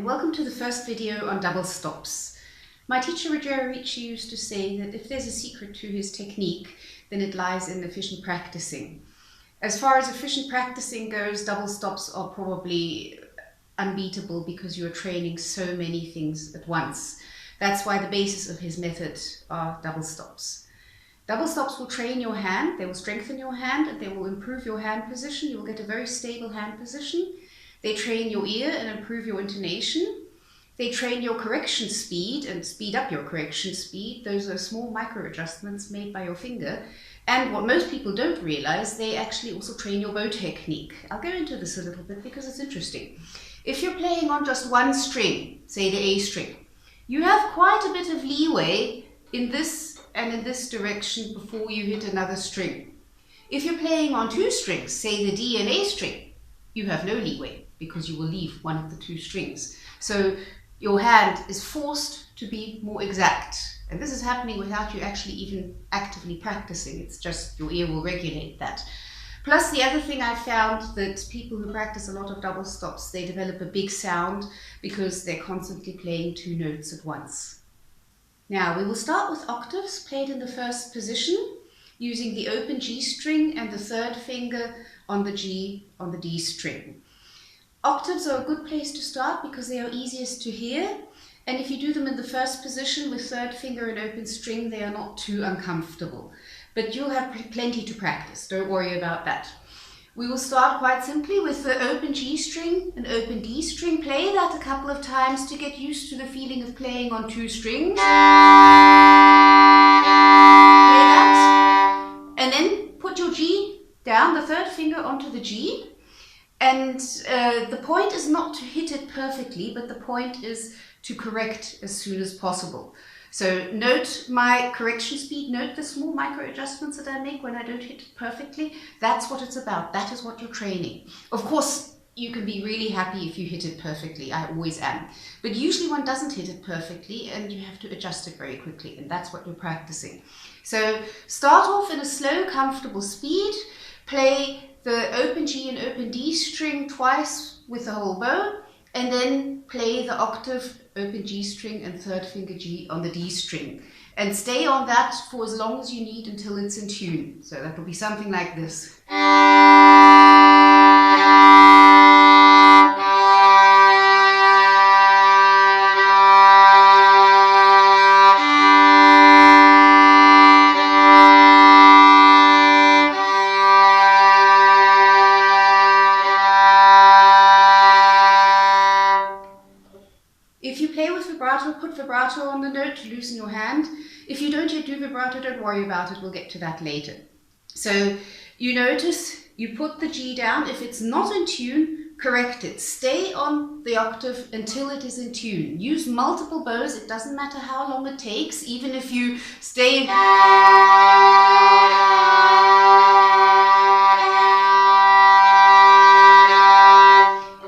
and welcome to the first video on double stops. My teacher Ruggiero Ricci used to say that if there's a secret to his technique, then it lies in efficient practicing. As far as efficient practicing goes, double stops are probably unbeatable because you're training so many things at once. That's why the basis of his method are double stops. Double stops will train your hand, they will strengthen your hand, and they will improve your hand position. You'll get a very stable hand position. They train your ear and improve your intonation. They train your correction speed and speed up your correction speed. Those are small micro adjustments made by your finger. And what most people don't realize, they actually also train your bow technique. I'll go into this a little bit because it's interesting. If you're playing on just one string, say the A string, you have quite a bit of leeway in this and in this direction before you hit another string. If you're playing on two strings, say the D and A string, you have no leeway because you will leave one of the two strings. So your hand is forced to be more exact. And this is happening without you actually even actively practicing. It's just your ear will regulate that. Plus, the other thing I found that people who practice a lot of double stops, they develop a big sound because they're constantly playing two notes at once. Now, we will start with octaves played in the first position using the open G string and the third finger on the G on the D string. Octaves are a good place to start because they are easiest to hear, and if you do them in the first position with third finger and open string, they are not too uncomfortable. But you'll have plenty to practice, don't worry about that. We will start quite simply with the open G string and open D string. Play that a couple of times to get used to the feeling of playing on two strings. Play that, and then put your G down, the third finger onto the G. And the point is not to hit it perfectly, but the point is to correct as soon as possible. So note my correction speed, note the small micro adjustments that I make when I don't hit it perfectly. That's what it's about. That is what you're training. Of course, you can be really happy if you hit it perfectly. I always am. But usually one doesn't hit it perfectly and you have to adjust it very quickly. And that's what you're practicing. So start off in a slow, comfortable speed. Play the open G and open D string twice with the whole bow, and then play the octave open G string and third finger G on the D string. And stay on that for as long as you need until it's in tune. So that will be something like this. If you play with vibrato, put vibrato on the note to loosen your hand. If you don't yet do vibrato, don't worry about it, we'll get to that later. So you notice you put the G down. If it's not in tune, correct it. Stay on the octave until it is in tune. Use multiple bows, it doesn't matter how long it takes, even if you stay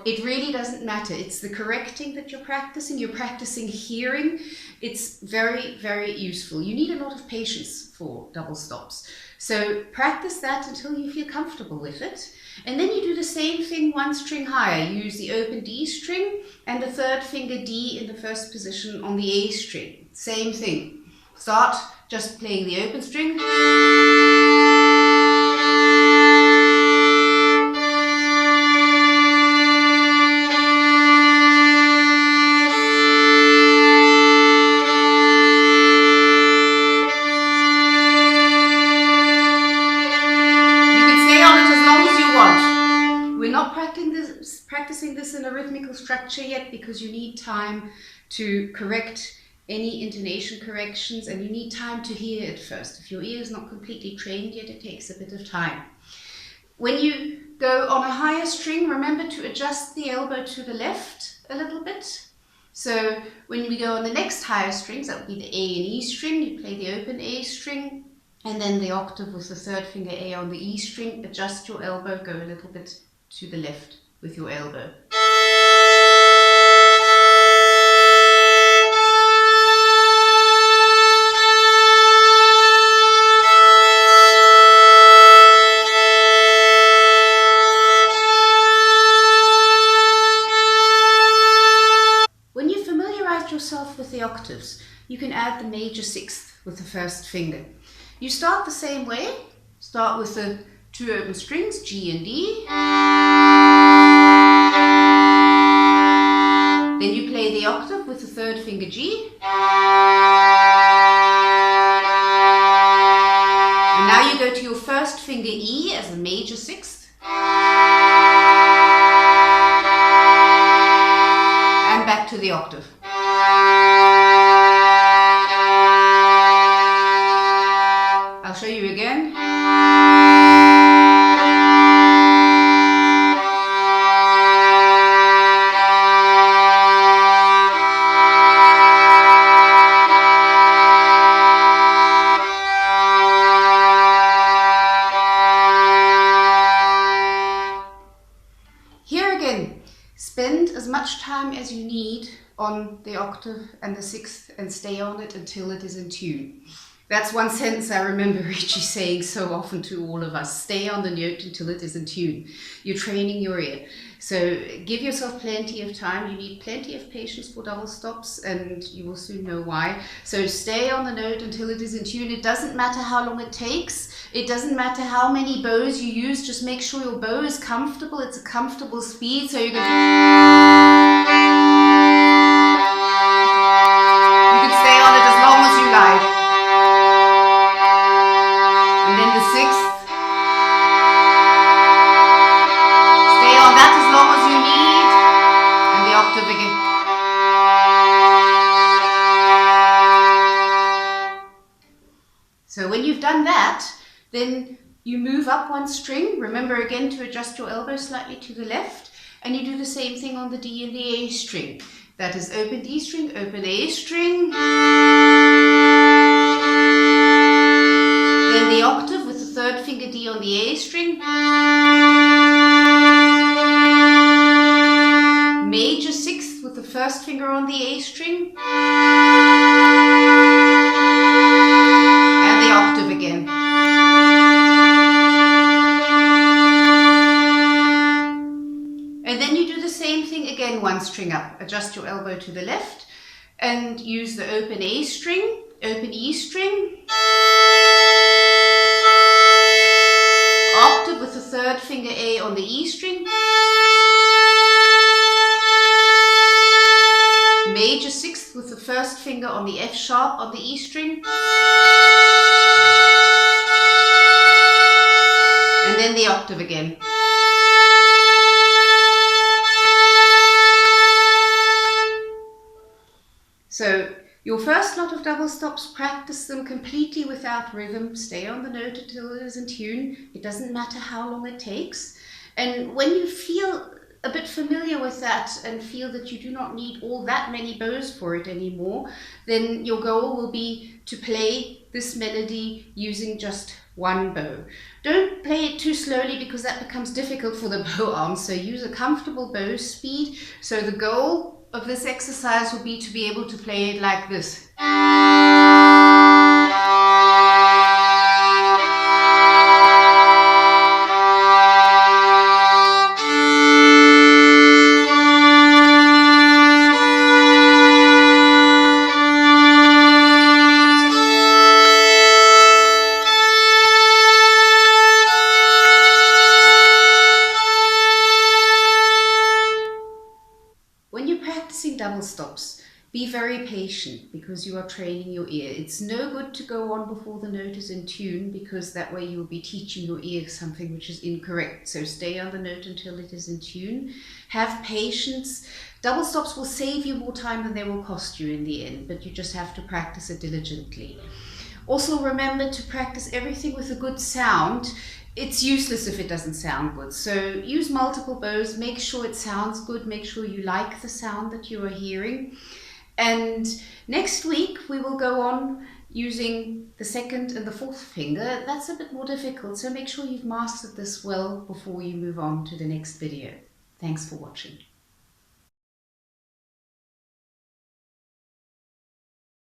it really doesn't matter. It's the correcting that you're practicing. You're practicing hearing. It's very, very useful. You need a lot of patience for double stops. So practice that until you feel comfortable with it. And then you do the same thing one string higher. Use the open D string and the third finger D in the first position on the A string. Same thing. Start just playing the open string. Practicing this in a rhythmical structure yet because you need time to correct any intonation corrections and you need time to hear it first. If your ear is not completely trained yet, it takes a bit of time. When you go on a higher string, remember to adjust the elbow to the left a little bit. So when we go on the next higher strings, that would be the A and E string, you play the open A string and then the octave with the third finger A on the E string, adjust your elbow, go a little bit to the left with your elbow. the major sixth with the first finger. You start the same way. Start with the two open strings, G and D. Then you play the octave with the third finger, G. And now you go to your first finger, E, as a major sixth. And back to the octave. I'll show you again. Here again, spend as much time as you need on the octave and the sixth and stay on it until it is in tune. That's one sentence I remember Ricci saying so often to all of us. Stay on the note until it is in tune. You're training your ear. So give yourself plenty of time. You need plenty of patience for double stops, and you will soon know why. So stay on the note until it is in tune. It doesn't matter how long it takes. It doesn't matter how many bows you use. Just make sure your bow is comfortable. It's a comfortable speed. So you can stay on it as long as you like. And then the sixth. Stay on that as long as you need. And the octave again. So when you've done that, then you move up one string. Remember again to adjust your elbow slightly to the left. And you do the same thing on the D and the A string. That is open D string, open A string. Then the octave with the third finger D on the A string. Major sixth with the first finger on the A string. And the octave again. And then you do the same thing again, one string up. Adjust your elbow to the left and use the open A string, open E string. Octave with the third finger A on the E string. Major sixth with the first finger on the F sharp on the E string. And then the octave again. So your first lot of double stops, practice them completely without rhythm. Stay on the note until it is in tune. It doesn't matter how long it takes. And when you feel a bit familiar with that and feel that you do not need all that many bows for it anymore, then your goal will be to play this melody using just one bow. Don't play it too slowly because that becomes difficult for the bow arm. So use a comfortable bow speed. So the goal of this exercise will be to be able to play it like this. Double stops, be very patient because you are training your ear. It's no good to go on before the note is in tune because that way you will be teaching your ear something which is incorrect. So stay on the note until it is in tune. Have patience. Double stops will save you more time than they will cost you in the end, but you just have to practice it diligently. Also remember to practice everything with a good sound. It's useless if it doesn't sound good. So use multiple bows, make sure it sounds good, make sure you like the sound that you are hearing. And next week we will go on using the second and the fourth finger. That's a bit more difficult, so make sure you've mastered this well before you move on to the next video. Thanks for watching.